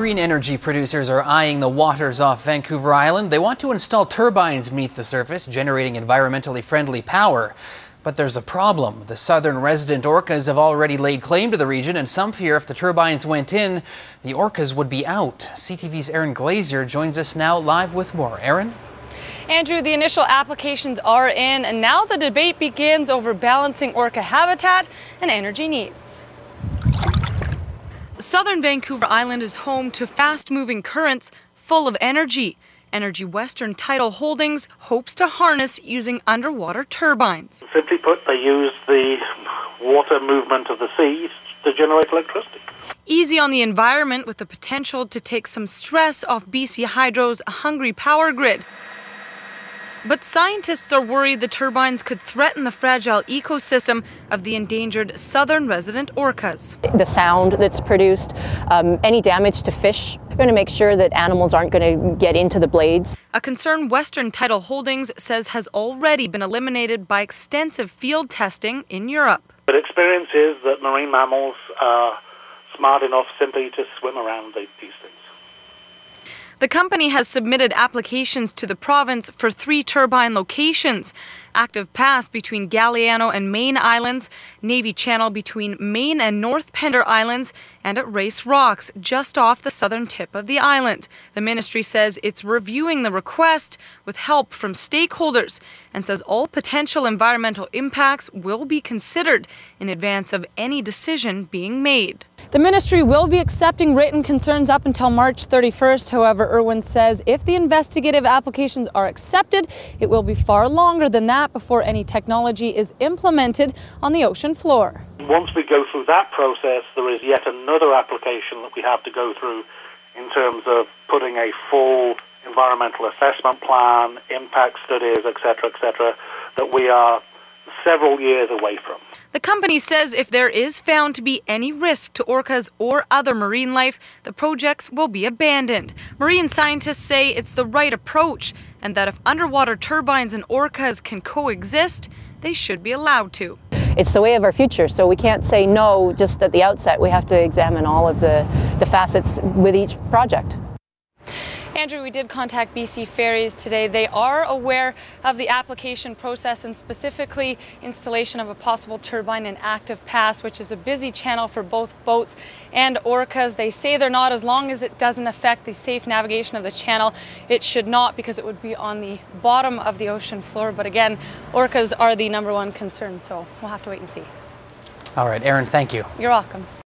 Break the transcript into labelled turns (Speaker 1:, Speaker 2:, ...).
Speaker 1: green energy producers are eyeing the waters off Vancouver Island. They want to install turbines beneath the surface, generating environmentally friendly power. But there's a problem. The southern resident orcas have already laid claim to the region, and some fear if the turbines went in, the orcas would be out. CTV's Aaron Glazier joins us now live with more. Aaron?
Speaker 2: Andrew, the initial applications are in, and now the debate begins over balancing orca habitat and energy needs. Southern Vancouver Island is home to fast-moving currents full of energy. Western Tidal Holdings hopes to harness using underwater turbines.
Speaker 3: Simply put, they use the water movement of the seas to generate electricity.
Speaker 2: Easy on the environment, with the potential to take some stress off BC Hydro's hungry power grid. But scientists are worried the turbines could threaten the fragile ecosystem of the endangered southern resident orcas.
Speaker 4: The sound that's produced, any damage to fish, we're going to make sure that animals aren't going to get into the blades.
Speaker 2: A concern Western Tidal Holdings says has already been eliminated by extensive field testing in Europe.
Speaker 3: But experience is that marine mammals are smart enough simply to swim around these things.
Speaker 2: The company has submitted applications to the province for 3 turbine locations: Active Pass between Galiano and Main Islands, Navy Channel between Main and North Pender Islands, and at Race Rocks, just off the southern tip of the island. The ministry says it's reviewing the request with help from stakeholders and says all potential environmental impacts will be considered in advance of any decision being made. The ministry will be accepting written concerns up until March 31st. However, Irwin says if the investigative applications are accepted, it will be far longer than that before any technology is implemented on the ocean floor.
Speaker 3: Once we go through that process, there is yet another application that we have to go through in terms of putting a full environmental assessment plan, impact studies, etc., that we are several years away from.
Speaker 2: The company says if there is found to be any risk to orcas or other marine life, the projects will be abandoned. Marine scientists say it's the right approach, and that if underwater turbines and orcas can coexist, they should be allowed to.
Speaker 4: It's the way of our future, so we can't say no just at the outset. We have to examine all of the facets with each project.
Speaker 2: Andrew, we did contact BC Ferries today. They are aware of the application process and specifically installation of a possible turbine in Active Pass, which is a busy channel for both boats and orcas. They say they're not, as long as it doesn't affect the safe navigation of the channel. It should not, because it would be on the bottom of the ocean floor. But again, orcas are the #1 concern, so we'll have to wait and see.
Speaker 1: All right, Aaron, thank you.
Speaker 2: You're welcome.